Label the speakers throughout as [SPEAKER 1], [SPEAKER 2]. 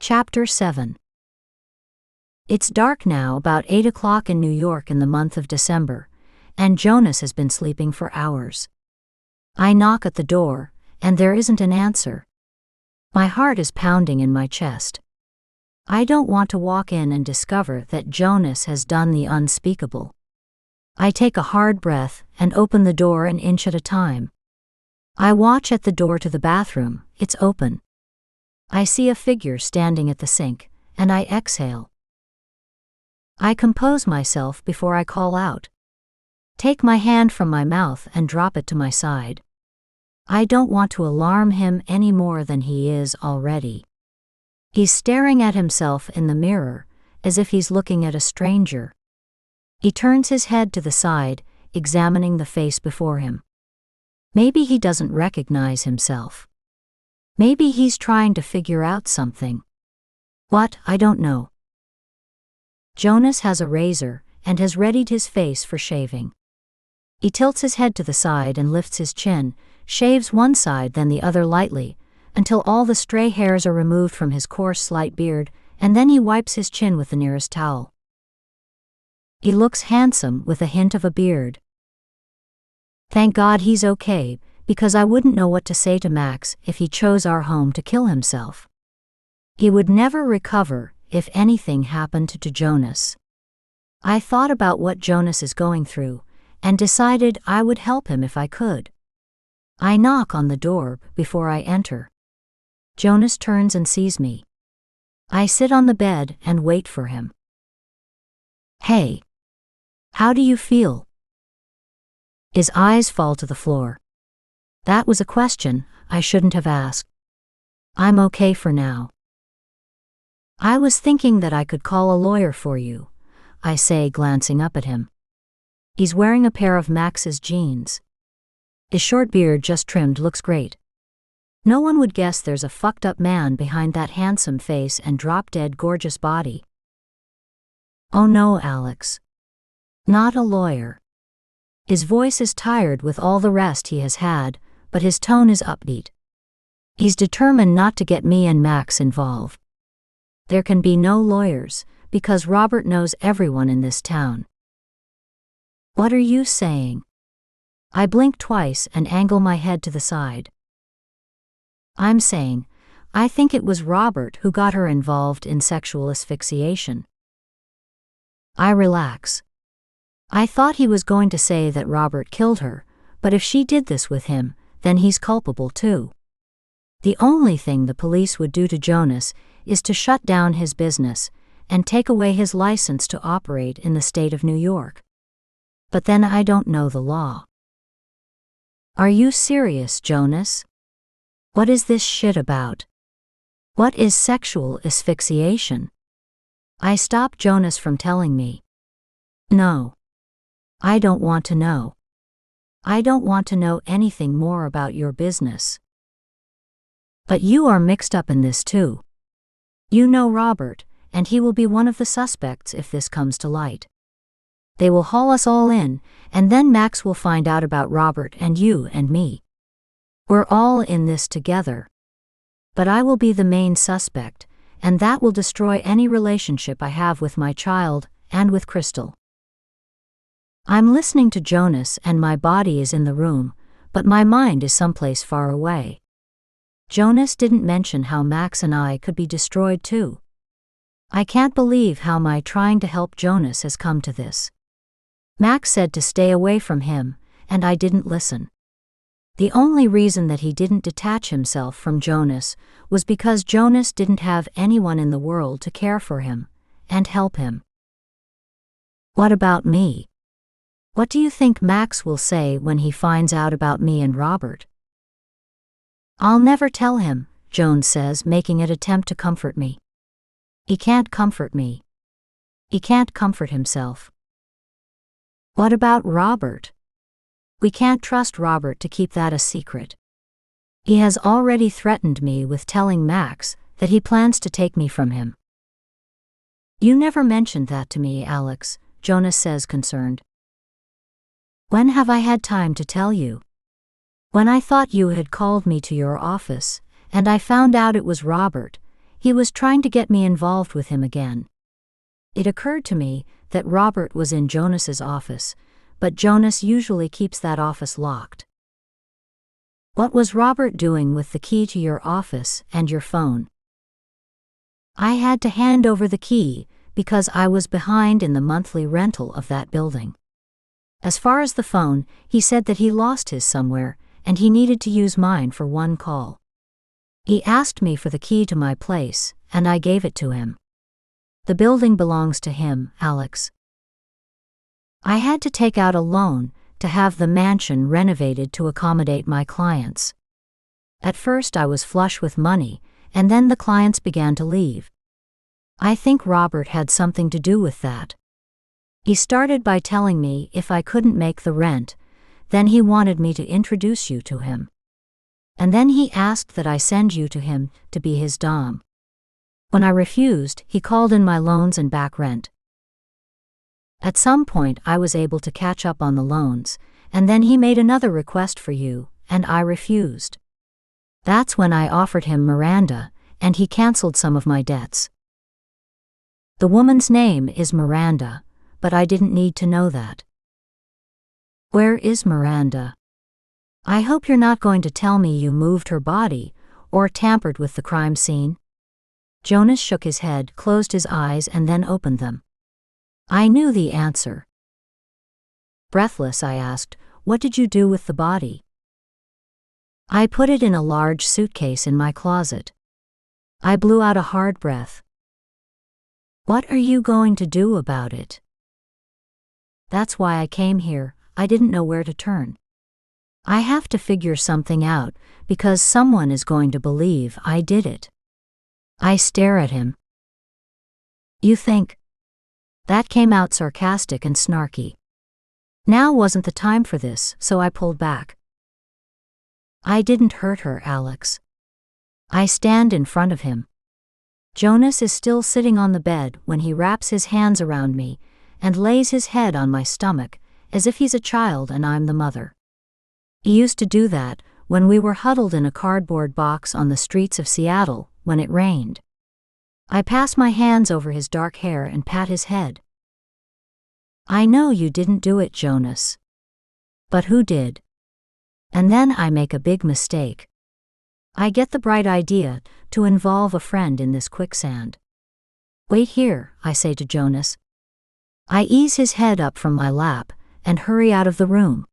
[SPEAKER 1] Chapter 7. It's dark now, about 8 o'clock in New York in the month of December, and Jonas has been sleeping for hours. I knock at the door, and there isn't an answer. My heart is pounding in my chest. I don't want to walk in and discover that Jonas has done the unspeakable. I take a hard breath and open the door an inch at a time. I watch at the door to the bathroom. It's open. I see a figure standing at the sink, and I exhale. I compose myself before I call out. Take my hand from my mouth and drop it to my side. I don't want to alarm him any more than he is already. He's staring at himself in the mirror, as if he's looking at a stranger. He turns his head to the side, examining the face before him. Maybe he doesn't recognize himself. Maybe he's trying to figure out something. What? I don't know. Jonas has a razor and has readied his face for shaving. He tilts his head to the side and lifts his chin, shaves one side then the other lightly, until all the stray hairs are removed from his coarse slight beard, and then he wipes his chin with the nearest towel. He looks handsome with a hint of a beard. Thank God he's okay, because I wouldn't know what to say to Max if he chose our home to kill himself. He would never recover if anything happened to Jonas. I thought about what Jonas is going through, and decided I would help him if I could. I knock on the door before I enter. Jonas turns and sees me. I sit on the bed and wait for him. Hey. How do you feel? His eyes fall to the floor. That was a question I shouldn't have asked. I'm okay for now. I was thinking that I could call a lawyer for you, I say, glancing up at him. He's wearing a pair of Max's jeans. His short beard, just trimmed, looks great. No one would guess there's a fucked up man behind that handsome face and drop-dead gorgeous body. Oh no, Alex. Not a lawyer. His voice is tired with all the rest he has had, but his tone is upbeat. He's determined not to get me and Max involved. There can be no lawyers, because Robert knows everyone in this town. What are you saying? I blink twice and angle my head to the side. I'm saying, I think it was Robert who got her involved in sexual asphyxiation. I relax. I thought he was going to say that Robert killed her, but if she did this with him, then he's culpable too. The only thing the police would do to Jonas is to shut down his business and take away his license to operate in the state of New York. But then I don't know the law. Are you serious, Jonas? What is this shit about? What is sexual asphyxiation? I stop Jonas from telling me. No. I don't want to know. I don't want to know anything more about your business. But you are mixed up in this too. You know Robert, and he will be one of the suspects if this comes to light. They will haul us all in, and then Max will find out about Robert and you and me. We're all in this together. But I will be the main suspect, and that will destroy any relationship I have with my child and with Crystal. I'm listening to Jonas and my body is in the room, but my mind is someplace far away. Jonas didn't mention how Max and I could be destroyed too. I can't believe how my trying to help Jonas has come to this. Max said to stay away from him, and I didn't listen. The only reason that he didn't detach himself from Jonas was because Jonas didn't have anyone in the world to care for him and help him. What about me? What do you think Max will say when he finds out about me and Robert? I'll never tell him, Jones says, making an attempt to comfort me. He can't comfort me. He can't comfort himself. What about Robert? We can't trust Robert to keep that a secret. He has already threatened me with telling Max that he plans to take me from him. You never mentioned that to me, Alex, Jonas says, concerned. When have I had time to tell you? When I thought you had called me to your office, and I found out it was Robert, He was trying to get me involved with him again. It occurred to me that Robert was in Jonas's office, but Jonas usually keeps that office locked. What was Robert doing with the key to your office and your phone? I had to hand over the key because I was behind in the monthly rental of that building. As far as the phone, he said that he lost his somewhere and he needed to use mine for one call. He asked me for the key to my place, and I gave it to him. The building belongs to him, Alex. I had to take out a loan to have the mansion renovated to accommodate my clients. At first I was flush with money, and then the clients began to leave. I think Robert had something to do with that. He started by telling me if I couldn't make the rent, then he wanted me to introduce you to him. And then he asked that I send you to him to be his dom. When I refused, he called in my loans and back rent. At some point I was able to catch up on the loans, and then he made another request for you, and I refused. That's when I offered him Miranda, and he canceled some of my debts. The woman's name is Miranda, but I didn't need to know that. Where is Miranda? I hope you're not going to tell me you moved her body, or tampered with the crime scene. Jonas shook his head, closed his eyes, and then opened them. I knew the answer. Breathless, I asked, "What did you do with the body?" I put it in a large suitcase in my closet. I blew out a hard breath. What are you going to do about it? That's why I came here. I didn't know where to turn. I have to figure something out, because someone is going to believe I did it. I stare at him. You think? That came out sarcastic and snarky. Now wasn't the time for this, so I pulled back. I didn't hurt her, Alex. I stand in front of him. Jonas is still sitting on the bed when he wraps his hands around me and lays his head on my stomach, as if he's a child and I'm the mother. He used to do that when we were huddled in a cardboard box on the streets of Seattle when it rained. I pass my hands over his dark hair and pat his head. I know you didn't do it, Jonas. But who did? And then I make a big mistake. I get the bright idea to involve a friend in this quicksand. Wait here, I say to Jonas. I ease his head up from my lap and hurry out of the room.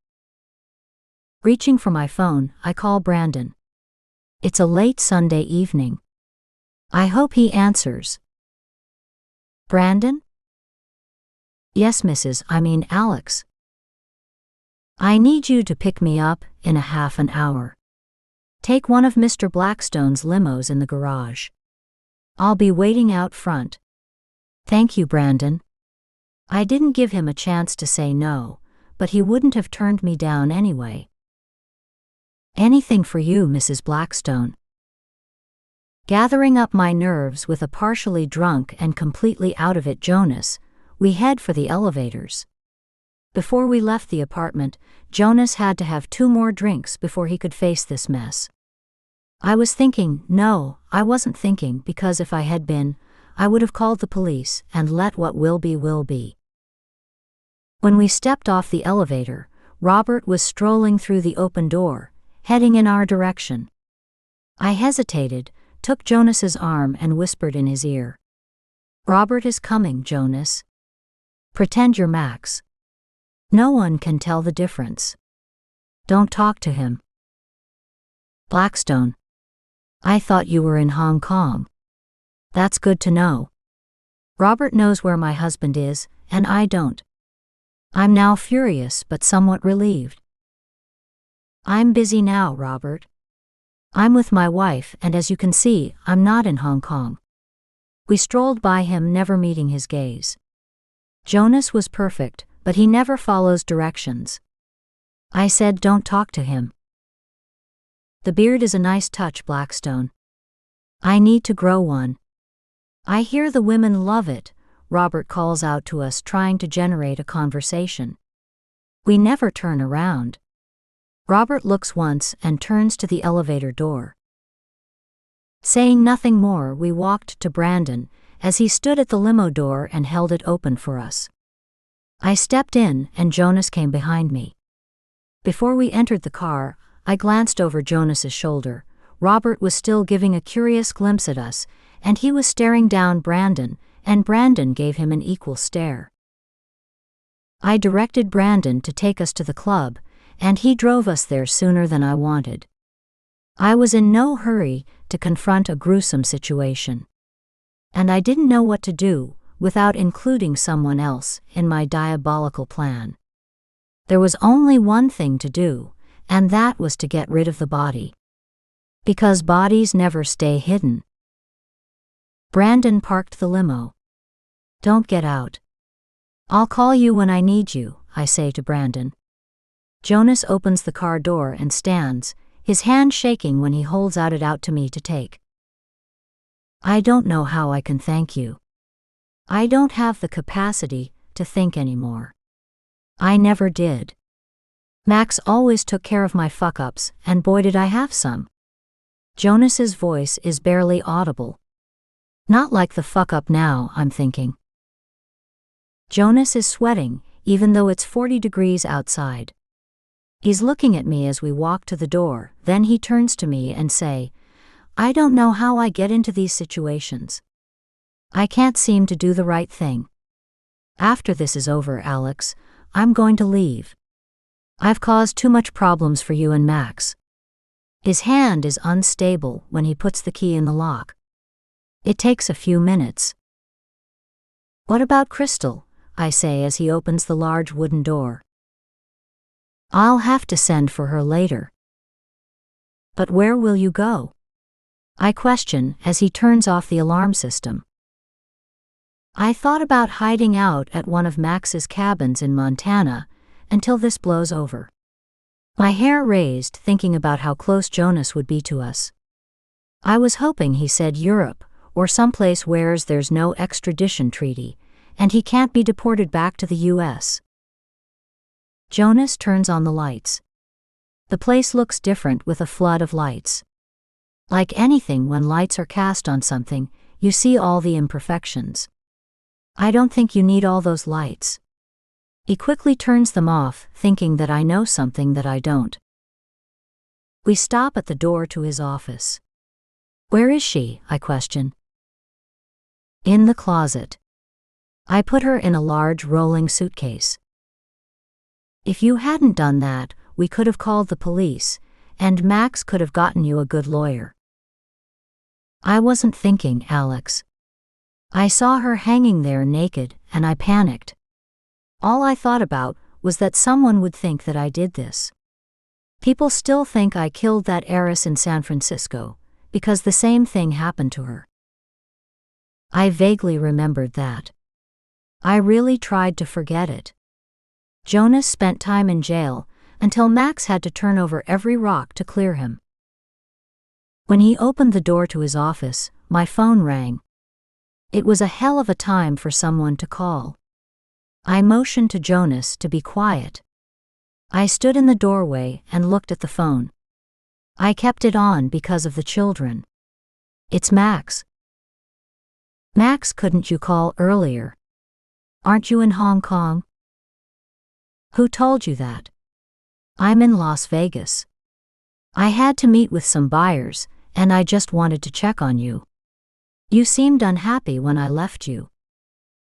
[SPEAKER 1] Reaching for my phone, I call Brandon. It's a late Sunday evening. I hope he answers. Brandon? Yes, Alex. I need you to pick me up in a half an hour. Take one of Mr. Blackstone's limos in the garage. I'll be waiting out front. Thank you, Brandon. I didn't give him a chance to say no, but he wouldn't have turned me down anyway. Anything for you, Mrs. Blackstone. Gathering up my nerves with a partially drunk and completely out of it Jonas, we head for the elevators. Before we left the apartment, Jonas had to have 2 more drinks before he could face this mess. I was thinking, no, I wasn't thinking, because if I had been, I would have called the police and let what will be will be. When we stepped off the elevator, Robert was strolling through the open door, heading in our direction. I hesitated, took Jonas's arm and whispered in his ear. Robert is coming, Jonas. Pretend you're Max. No one can tell the difference. Don't talk to him. Blackstone. I thought you were in Hong Kong. That's good to know. Robert knows where my husband is, and I don't. I'm now furious but somewhat relieved. I'm busy now, Robert. I'm with my wife, and as you can see, I'm not in Hong Kong. We strolled by him, never meeting his gaze. Jonas was perfect, but he never follows directions. I said, don't talk to him. The beard is a nice touch, Blackstone. I need to grow one. I hear the women love it, Robert calls out to us, trying to generate a conversation. We never turn around. Robert looks once and turns to the elevator door. Saying nothing more, we walked to Brandon, as he stood at the limo door and held it open for us. I stepped in, and Jonas came behind me. Before we entered the car, I glanced over Jonas's shoulder. Robert was still giving a curious glimpse at us, and he was staring down Brandon, and Brandon gave him an equal stare. I directed Brandon to take us to the club, and he drove us there sooner than I wanted. I was in no hurry to confront a gruesome situation. And I didn't know what to do without including someone else in my diabolical plan. There was only one thing to do, and that was to get rid of the body. Because bodies never stay hidden. Brandon parked the limo. "Don't get out. I'll call you when I need you," I say to Brandon. Jonas opens the car door and stands, his hand shaking when he holds it out to me to take. I don't know how I can thank you. I don't have the capacity to think anymore. I never did. Max always took care of my fuck-ups, and boy did I have some. Jonas's voice is barely audible. Not like the fuck-up now, I'm thinking. Jonas is sweating, even though it's 40 degrees outside. He's looking at me as we walk to the door, then he turns to me and say, "I don't know how I get into these situations. I can't seem to do the right thing. After this is over, Alex, I'm going to leave. I've caused too much problems for you and Max." His hand is unstable when he puts the key in the lock. It takes a few minutes. "What about Crystal?" I say as he opens the large wooden door. "I'll have to send for her later." "But where will you go?" I question as he turns off the alarm system. "I thought about hiding out at one of Max's cabins in Montana until this blows over." My hair raised thinking about how close Jonas would be to us. I was hoping he said Europe, or someplace where there's no extradition treaty, and he can't be deported back to the US. Jonas turns on the lights. The place looks different with a flood of lights. Like anything, when lights are cast on something, you see all the imperfections. "I don't think you need all those lights." He quickly turns them off, thinking that I know something that I don't. We stop at the door to his office. "Where is she?" I question. "In the closet." I put her in a large rolling suitcase. "If you hadn't done that, we could have called the police, and Max could have gotten you a good lawyer." I wasn't thinking, Alex. I saw her hanging there naked, and I panicked. All I thought about was that someone would think that I did this. People still think I killed that heiress in San Francisco, because the same thing happened to her. I vaguely remembered that. I really tried to forget it. Jonas spent time in jail, until Max had to turn over every rock to clear him. When he opened the door to his office, my phone rang. It was a hell of a time for someone to call. I motioned to Jonas to be quiet. I stood in the doorway and looked at the phone. I kept it on because of the children. "It's Max." "Max, couldn't you call earlier? Aren't you in Hong Kong?" "Who told you that?" "I'm in Las Vegas. I had to meet with some buyers, and I just wanted to check on you. You seemed unhappy when I left you.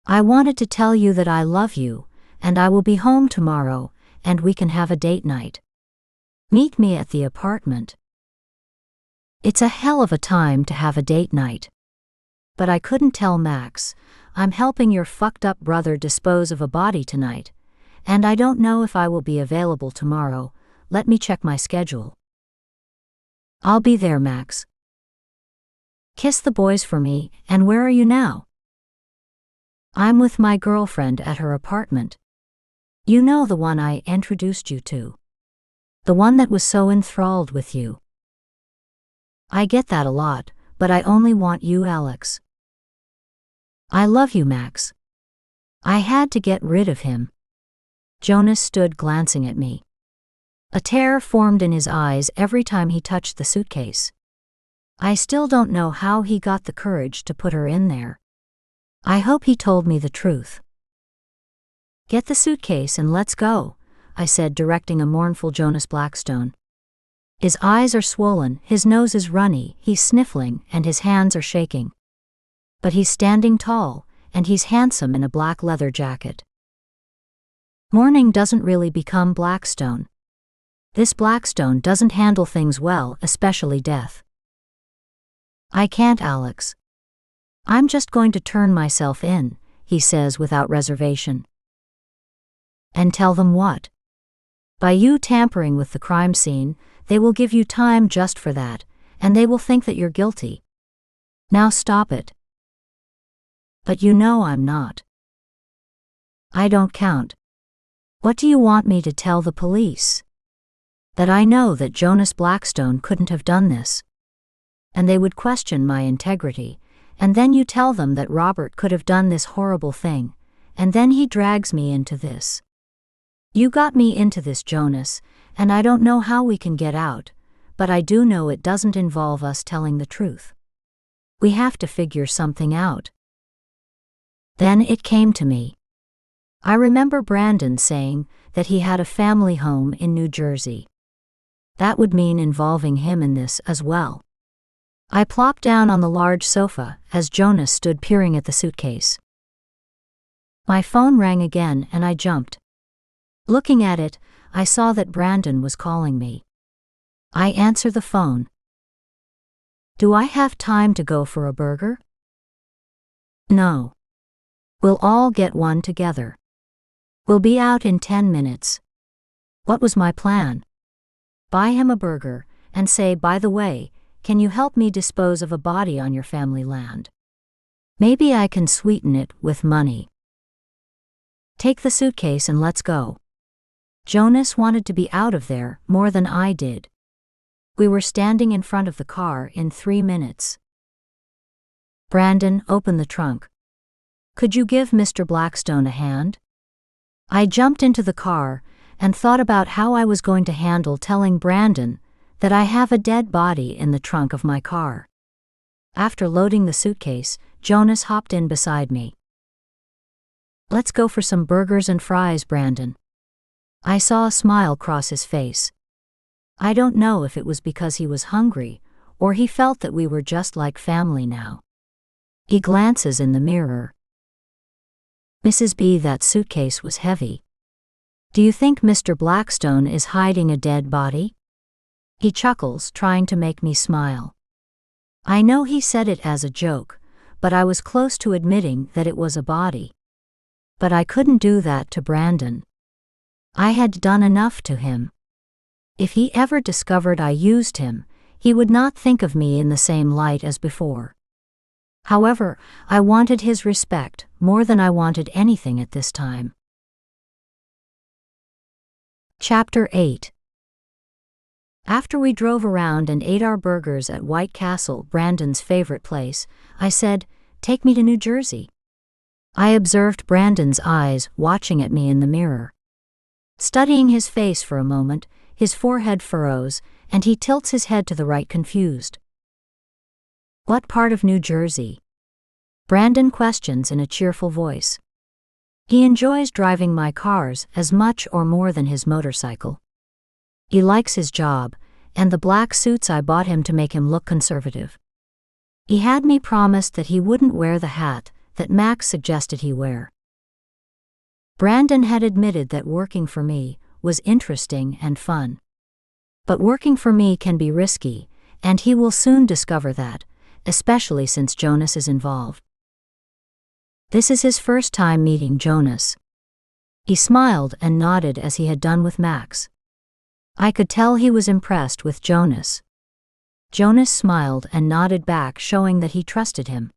[SPEAKER 1] I wanted to tell you that I love you, and I will be home tomorrow, and we can have a date night. Meet me at the apartment." It's a hell of a time to have a date night. But I couldn't tell Max, "I'm helping your fucked up brother dispose of a body tonight, and I don't know if I will be available tomorrow. Let me check my schedule." "I'll be there, Max. Kiss the boys for me, and where are you now?" "I'm with my girlfriend at her apartment. You know, the one I introduced you to. The one that was so enthralled with you." "I get that a lot, but I only want you, Alex." "I love you, Max." I had to get rid of him. Jonas stood glancing at me. A tear formed in his eyes every time he touched the suitcase. I still don't know how he got the courage to put her in there. I hope he told me the truth. Get the suitcase and let's go, I said, directing a mournful Jonas Blackstone. His eyes are swollen, his nose is runny, he's sniffling, and his hands are shaking. But he's standing tall, and he's handsome in a black leather jacket. Mourning doesn't really become Blackstone. This Blackstone doesn't handle things well, especially death. I can't, Alex. I'm just going to turn myself in, he says without reservation. And tell them what? By you tampering with the crime scene, they will give you time just for that, and they will think that you're guilty. Now stop it. But you know I'm not. I don't count. What do you want me to tell the police? That I know that Jonas Blackstone couldn't have done this. And they would question my integrity, and then you tell them that Robert could have done this horrible thing, and then he drags me into this. You got me into this, Jonas, and I don't know how we can get out, but I do know it doesn't involve us telling the truth. We have to figure something out. Then it came to me. I remember Brandon saying that he had a family home in New Jersey. That would mean involving him in this as well. I plopped down on the large sofa as Jonas stood peering at the suitcase. My phone rang again and I jumped. Looking at it, I saw that Brandon was calling me. I answer the phone. Do I have time to go for a burger? No. We'll all get one together. We'll be out in 10 minutes. What was my plan? Buy him a burger and say, by the way, can you help me dispose of a body on your family land? Maybe I can sweeten it with money. Take the suitcase and let's go. Jonas wanted to be out of there more than I did. We were standing in front of the car in 3 minutes. Brandon, open the trunk. Could you give Mr. Blackstone a hand? I jumped into the car and thought about how I was going to handle telling Brandon that I have a dead body in the trunk of my car. After loading the suitcase, Jonas hopped in beside me. Let's go for some burgers and fries, Brandon. I saw a smile cross his face. I don't know if it was because he was hungry or he felt that we were just like family now. He glances in the mirror. Mrs. B, that suitcase was heavy. Do you think Mr. Blackstone is hiding a dead body? He chuckles, trying to make me smile. I know he said it as a joke, but I was close to admitting that it was a body. But I couldn't do that to Brandon. I had done enough to him. If he ever discovered I used him, he would not think of me in the same light as before. However, I wanted his respect more than I wanted anything at this time. Chapter 8. After we drove around and ate our burgers at White Castle, Brandon's favorite place, I said, "Take me to New Jersey." I observed Brandon's eyes watching at me in the mirror. Studying his face for a moment, his forehead furrows, and he tilts his head to the right, confused. What part of New Jersey? Brandon questions in a cheerful voice. He enjoys driving my cars as much or more than his motorcycle. He likes his job, and the black suits I bought him to make him look conservative. He had me promised that he wouldn't wear the hat that Max suggested he wear. Brandon had admitted that working for me was interesting and fun. But working for me can be risky, and he will soon discover that, especially since Jonas is involved. This is his first time meeting Jonas. He smiled and nodded as he had done with Max. I could tell he was impressed with Jonas. Jonas smiled and nodded back, showing that he trusted him.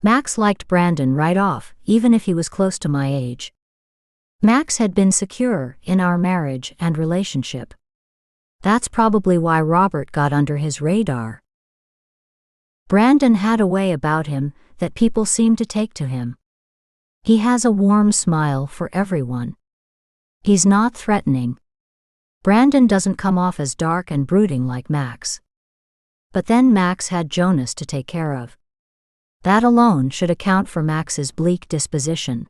[SPEAKER 1] Max liked Brandon right off, even if he was close to my age. Max had been secure in our marriage and relationship. That's probably why Robert got under his radar. Brandon had a way about him that people seemed to take to him. He has a warm smile for everyone. He's not threatening. Brandon doesn't come off as dark and brooding like Max. But then Max had Jonas to take care of. That alone should account for Max's bleak disposition.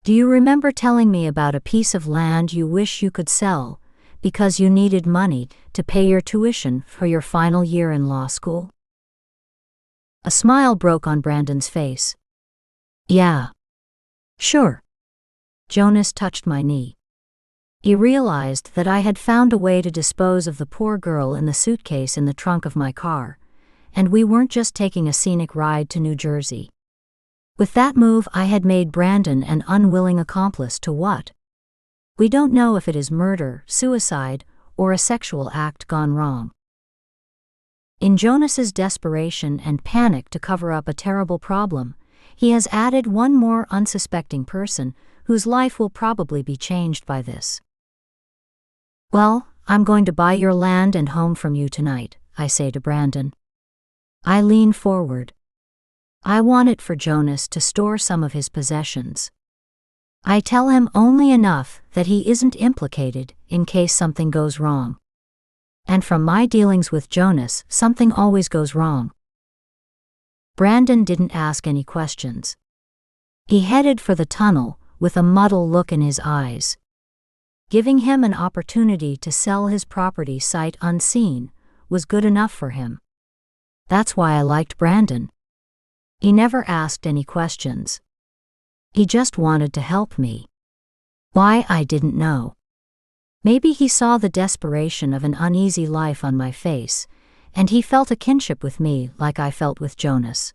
[SPEAKER 1] Do you remember telling me about a piece of land you wish you could sell because you needed money to pay your tuition for your final year in law school? A smile broke on Brandon's face. Yeah. Sure. Jonas touched my knee. He realized that I had found a way to dispose of the poor girl in the suitcase in the trunk of my car, and we weren't just taking a scenic ride to New Jersey. With that move, I had made Brandon an unwilling accomplice to what? We don't know if it is murder, suicide, or a sexual act gone wrong. In Jonas's desperation and panic to cover up a terrible problem, he has added one more unsuspecting person whose life will probably be changed by this. Well, I'm going to buy your land and home from you tonight, I say to Brandon. I lean forward. I want it for Jonas to store some of his possessions. I tell him only enough that he isn't implicated in case something goes wrong. And from my dealings with Jonas, something always goes wrong. Brandon didn't ask any questions. He headed for the tunnel with a muddled look in his eyes. Giving him an opportunity to sell his property sight unseen was good enough for him. That's why I liked Brandon. He never asked any questions. He just wanted to help me. Why, I didn't know. Maybe he saw the desperation of an uneasy life on my face, and he felt a kinship with me like I felt with Jonas.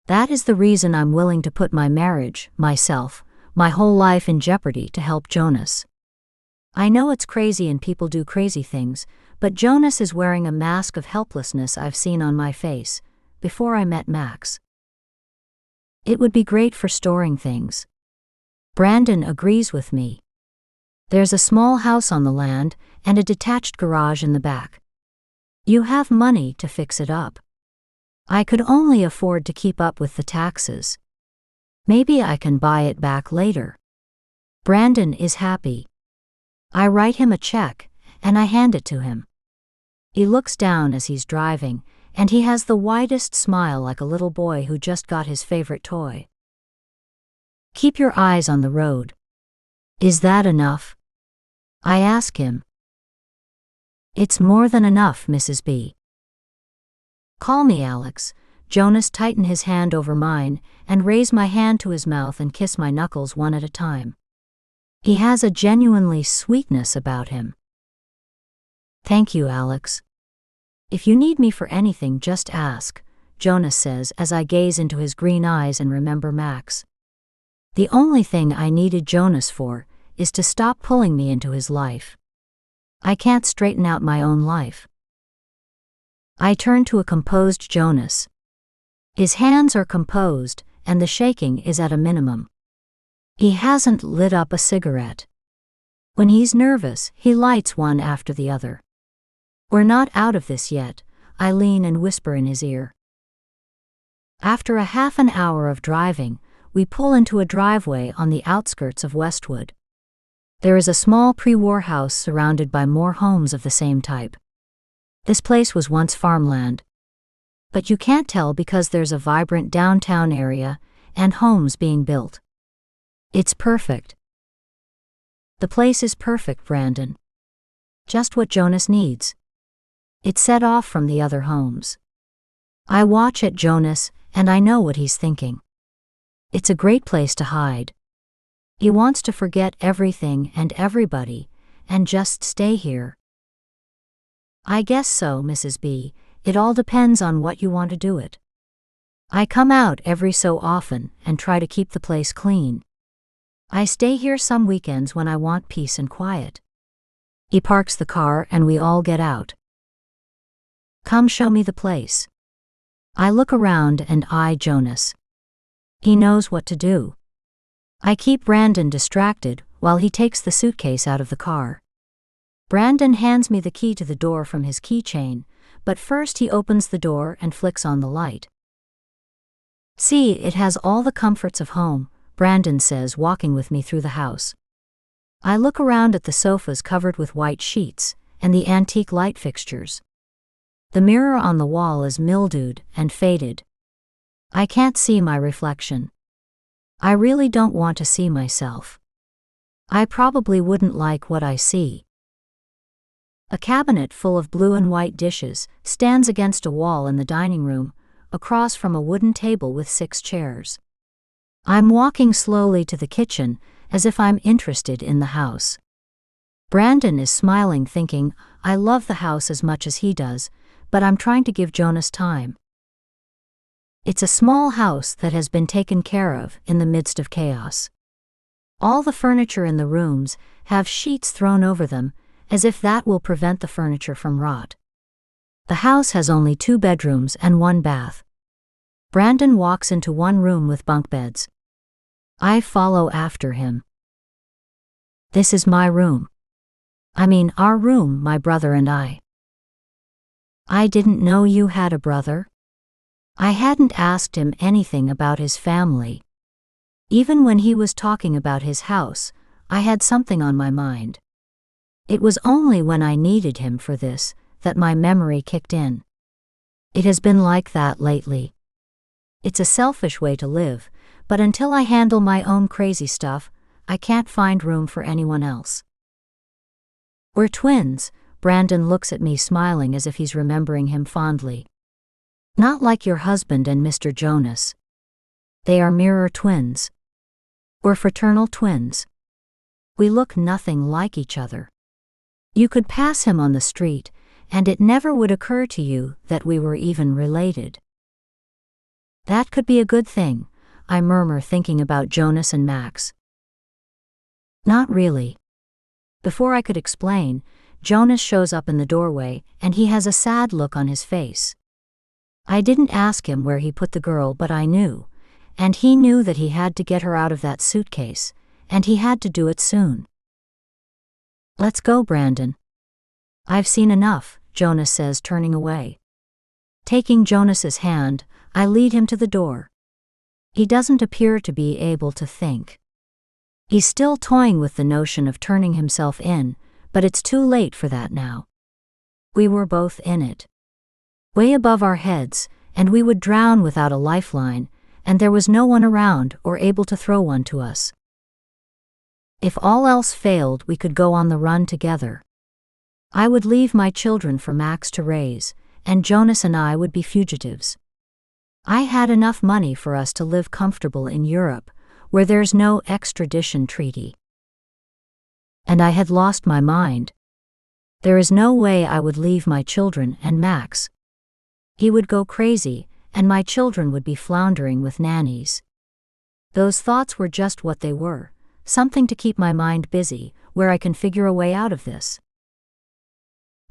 [SPEAKER 1] That is the reason I'm willing to put my marriage, myself, my whole life in jeopardy to help Jonas. I know it's crazy and people do crazy things, but Jonas is wearing a mask of helplessness I've seen on my face before I met Max. It would be great for storing things. Brandon agrees with me. There's a small house on the land and a detached garage in the back. You have money to fix it up. I could only afford to keep up with the taxes. Maybe I can buy it back later. Brandon is happy. I write him a check, and I hand it to him. He looks down as he's driving, and he has the widest smile like a little boy who just got his favorite toy. Keep your eyes on the road. Is that enough? I ask him. It's more than enough, Mrs. B. Call me Alex. Jonas tightened his hand over mine and raised my hand to his mouth and kissed my knuckles one at a time. He has a genuinely sweetness about him. Thank you, Alex. If you need me for anything, just ask, Jonas says as I gaze into his green eyes and remember Max. The only thing I needed Jonas for is to stop pulling me into his life. I can't straighten out my own life. I turn to a composed Jonas. His hands are composed, and the shaking is at a minimum. He hasn't lit up a cigarette. When he's nervous, he lights one after the other. We're not out of this yet, I lean and whisper in his ear. After a half an hour of driving, we pull into a driveway on the outskirts of Westwood. There is a small pre-war house surrounded by more homes of the same type. This place was once farmland. But you can't tell because there's a vibrant downtown area and homes being built. It's perfect. The place is perfect, Brandon. Just what Jonas needs. It's set off from the other homes. I watch at Jonas, and I know what he's thinking. It's a great place to hide. He wants to forget everything and everybody, and just stay here. I guess so, Mrs. B. It all depends on what you want to do it. I come out every so often and try to keep the place clean. I stay here some weekends when I want peace and quiet. He parks the car and we all get out. Come show me the place. I look around and eye Jonas. He knows what to do. I keep Brandon distracted while he takes the suitcase out of the car. Brandon hands me the key to the door from his keychain, but first he opens the door and flicks on the light. See, it has all the comforts of home, Brandon says, walking with me through the house. I look around at the sofas covered with white sheets and the antique light fixtures. The mirror on the wall is mildewed and faded. I can't see my reflection. I really don't want to see myself. I probably wouldn't like what I see. A cabinet full of blue and white dishes stands against a wall in the dining room, across from a wooden table with 6 chairs. I'm walking slowly to the kitchen, as if I'm interested in the house. Brandon is smiling, thinking, I love the house as much as he does, but I'm trying to give Jonas time. It's a small house that has been taken care of in the midst of chaos. All the furniture in the rooms have sheets thrown over them, as if that will prevent the furniture from rot. The house has only 2 bedrooms and 1 bath. Brandon walks into one room with bunk beds. I follow after him. This is my room. I mean, our room, my brother and I. I didn't know you had a brother. I hadn't asked him anything about his family. Even when he was talking about his house, I had something on my mind. It was only when I needed him for this that my memory kicked in. It has been like that lately. It's a selfish way to live, but until I handle my own crazy stuff, I can't find room for anyone else. We're twins. Brandon looks at me, smiling as if he's remembering him fondly. Not like your husband and Mr. Jonas. They are mirror twins. We're fraternal twins. We look nothing like each other. You could pass him on the street, and it never would occur to you that we were even related. That could be a good thing, I murmur, thinking about Jonas and Max. Not really. Before I could explain, Jonas shows up in the doorway, and he has a sad look on his face. I didn't ask him where he put the girl, but I knew, and he knew that he had to get her out of that suitcase, and he had to do it soon. Let's go, Brandon. I've seen enough, Jonas says, turning away. Taking Jonas's hand, I lead him to the door. He doesn't appear to be able to think. He's still toying with the notion of turning himself in, but it's too late for that now. We were both in it. Way above our heads, and we would drown without a lifeline, and there was no one around or able to throw one to us. If all else failed, we could go on the run together. I would leave my children for Max to raise, and Jonas and I would be fugitives. I had enough money for us to live comfortable in Europe, where there's no extradition treaty. And I had lost my mind. There is no way I would leave my children and Max. He would go crazy, and my children would be floundering with nannies. Those thoughts were just what they were, something to keep my mind busy, where I can figure a way out of this.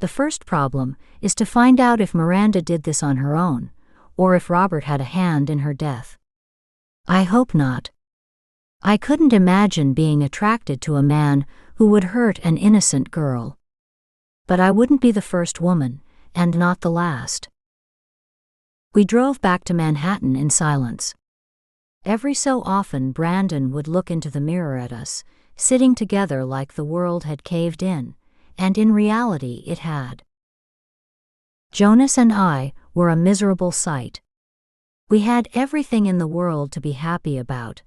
[SPEAKER 1] The first problem is to find out if Miranda did this on her own, or if Robert had a hand in her death. I hope not. I couldn't imagine being attracted to a man who would hurt an innocent girl. But I wouldn't be the first woman, and not the last. We drove back to Manhattan in silence. Every so often Brandon would look into the mirror at us, sitting together like the world had caved in, and in reality it had. Jonas and I were a miserable sight. We had everything in the world to be happy about,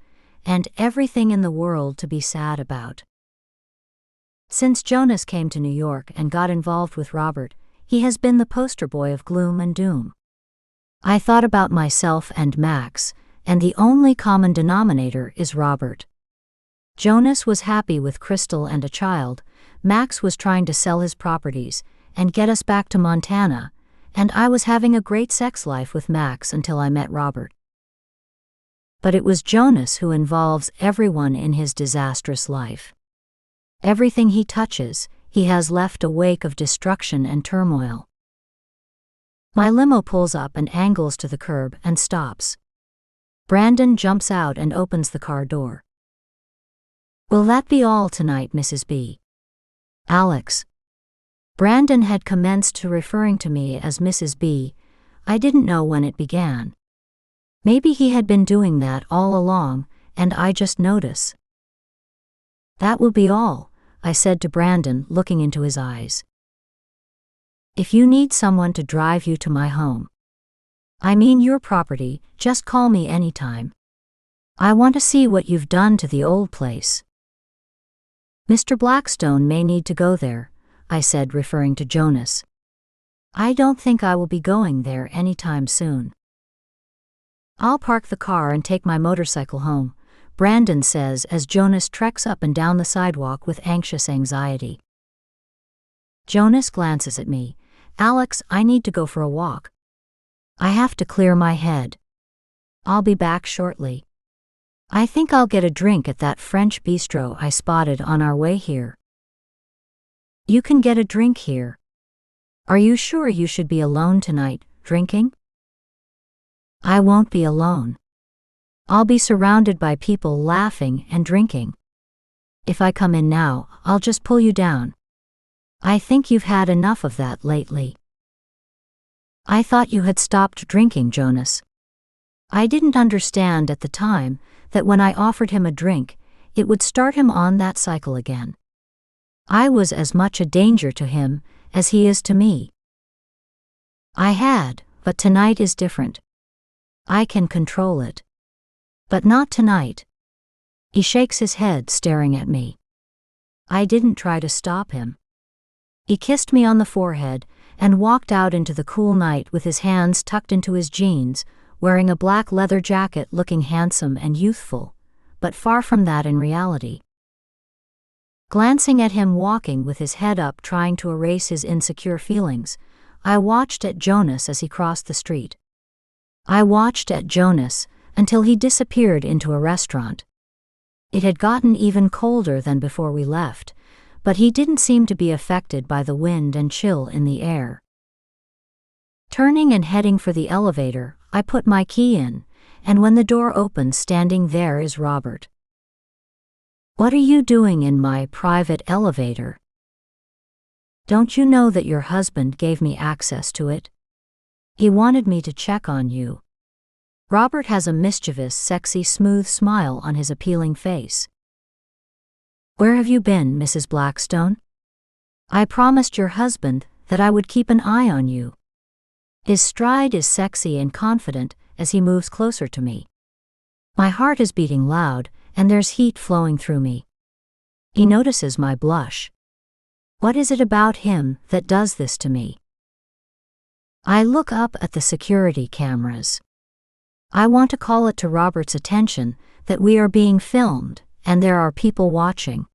[SPEAKER 1] and everything in the world to be sad about. Since Jonas came to New York and got involved with Robert, he has been the poster boy of gloom and doom. I thought about myself and Max, and the only common denominator is Robert. Jonas was happy with Crystal and a child, Max was trying to sell his properties and get us back to Montana, and I was having a great sex life with Max until I met Robert. But it was Jonas who involves everyone in his disastrous life. Everything he touches, he has left a wake of destruction and turmoil. My limo pulls up and angles to the curb and stops. Brandon jumps out and opens the car door. Will that be all tonight, Mrs. B? Alex. Brandon had commenced to referring to me as Mrs. B. I didn't know when it began. Maybe he had been doing that all along, and I just notice. That will be all, I said to Brandon, looking into his eyes. If you need someone to drive you to my home, I mean your property, just call me anytime. I want to see what you've done to the old place. Mr. Blackstone may need to go there, I said, referring to Jonas. I don't think I will be going there anytime soon. I'll park the car and take my motorcycle home, Brandon says as Jonas treks up and down the sidewalk with anxious anxiety. Jonas glances at me. Alex, I need to go for a walk. I have to clear my head. I'll be back shortly. I think I'll get a drink at that French bistro I spotted on our way here. You can get a drink here. Are you sure you should be alone tonight, drinking? I won't be alone. I'll be surrounded by people laughing and drinking. If I come in now, I'll just pull you down. I think you've had enough of that lately. I thought you had stopped drinking, Jonas. I didn't understand at the time that when I offered him a drink, it would start him on that cycle again. I was as much a danger to him as he is to me. I had, but tonight is different. I can control it. But not tonight. He shakes his head, staring at me. I didn't try to stop him. He kissed me on the forehead and walked out into the cool night with his hands tucked into his jeans, wearing a black leather jacket, looking handsome and youthful, but far from that in reality. Glancing at him walking with his head up, trying to erase his insecure feelings, I watched at Jonas as he crossed the street. I watched at Jonas until he disappeared into a restaurant. It had gotten even colder than before we left, but he didn't seem to be affected by the wind and chill in the air. Turning and heading for the elevator, I put my key in, and when the door opened, standing there is Robert. What are you doing in my private elevator? Don't you know that your husband gave me access to it? He wanted me to check on you. Robert has a mischievous, sexy, smooth smile on his appealing face. Where have you been, Mrs. Blackstone? I promised your husband that I would keep an eye on you. His stride is sexy and confident as he moves closer to me. My heart is beating loud, and there's heat flowing through me. He notices my blush. What is it about him that does this to me? I look up at the security cameras. I want to call it to Robert's attention that we are being filmed and there are people watching.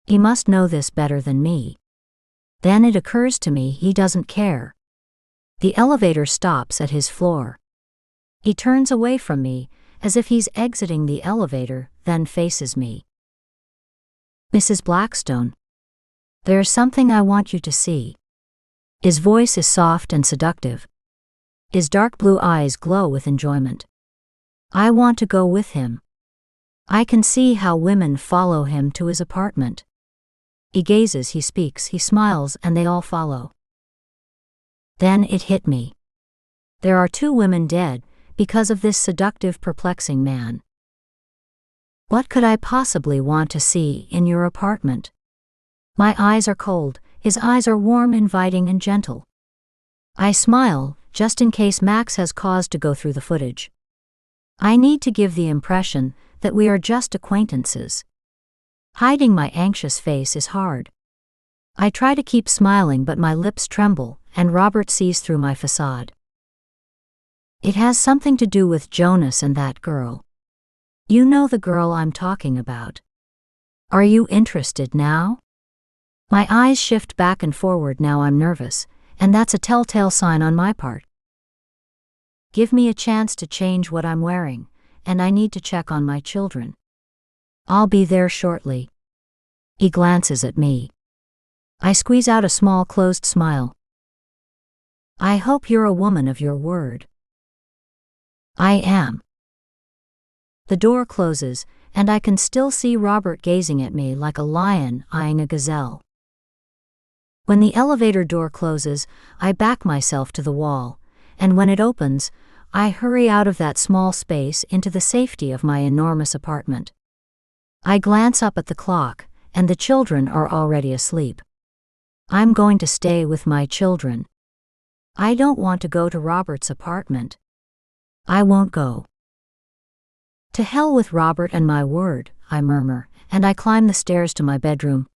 [SPEAKER 1] He must know this better than me. Then it occurs to me he doesn't care. The elevator stops at his floor. He turns away from me as if he's exiting the elevator, then faces me. Mrs. Blackstone, there's something I want you to see. His voice is soft and seductive. His dark blue eyes glow with enjoyment. I want to go with him. I can see how women follow him to his apartment. He gazes, he speaks, he smiles, and they all follow. Then it hit me. There are 2 women dead because of this seductive, perplexing man. What could I possibly want to see in your apartment? My eyes are cold, his eyes are warm, inviting, and gentle. I smile, just in case Max has cause to go through the footage. I need to give the impression that we are just acquaintances. Hiding my anxious face is hard. I try to keep smiling, but my lips tremble, and Robert sees through my facade. It has something to do with Jonas and that girl. You know the girl I'm talking about. Are you interested now? My eyes shift back and forward. Now I'm nervous, and that's a telltale sign on my part. Give me a chance to change what I'm wearing, and I need to check on my children. I'll be there shortly. He glances at me. I squeeze out a small closed smile. I hope you're a woman of your word. I am. The door closes, and I can still see Robert gazing at me like a lion eyeing a gazelle. When the elevator door closes, I back myself to the wall, and when it opens, I hurry out of that small space into the safety of my enormous apartment. I glance up at the clock, and the children are already asleep. I'm going to stay with my children. I don't want to go to Robert's apartment. I won't go. To hell with Robert and my word, I murmur, and I climb the stairs to my bedroom,